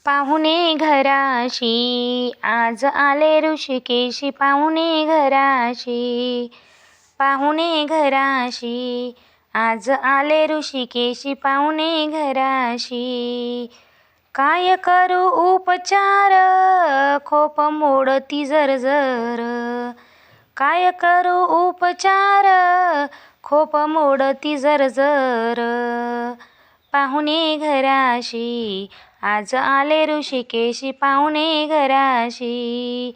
पाहुणे घराशी आज आले ऋषिकेशी पाहुणे घराशी. पाहुणे घराशी आज आले ऋषिकेशी पाहुणे घराशी. काय करू उपचार खोप मोडती जरजर. काय करू उपचार खोप मोडती जरजर. पाहुणे घराशी आज आले ऋषिकेशी पाहुणे घराशी.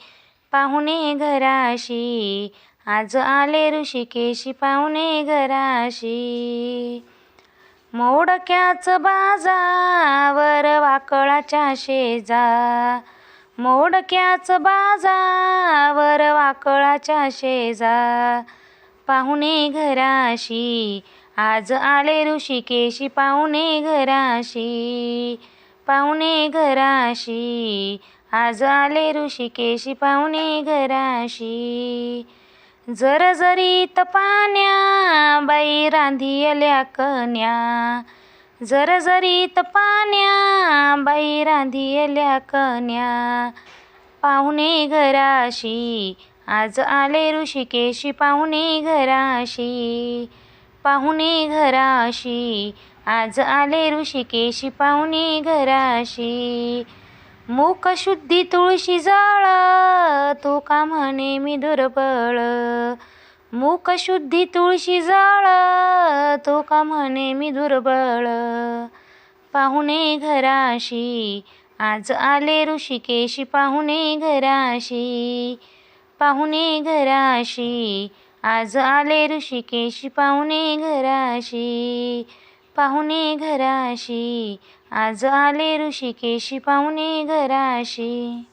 पाहुणे घराशी आज आले ऋषिकेशी पाहुणे घराशी. मोडक्याच बाजावर वाकळाच्या शेजा. मोडक्याच बाजावर वाकळाच्या शेजा. पाहुणे घराशी आज आले ऋषिकेशी पाहुणे घराशी. पाहुणे घराशी आज आले ऋषिकेशी पाहुणे घराशी. जरजरीत पाण्या बाई रांधियल्या कन्या. जरजरीत पाण्या बाई रांधियल्या कन्या. पाहुणे घराशी आज आले ऋषिकेशी पाहुणे घराशी. पाहुणे घराशी आज आले ऋषिकेशी पाहुणे घराशी. मूक शुद्धी तुळशी जाळ तू का म्हणे मी दुर्बळ. मूक शुद्धी तुळशी जाळ तू का म्हणे मी दुर्बळ. पाहुणे घराशी आज आले ऋषिकेशी पाहुणे घराशी. पाहुणे घराशी आज आले ऋषिकेशी पाहुणे घराशी. पाहुणे घराशी आज आले ऋषिकेशी पाहुणे घराशी.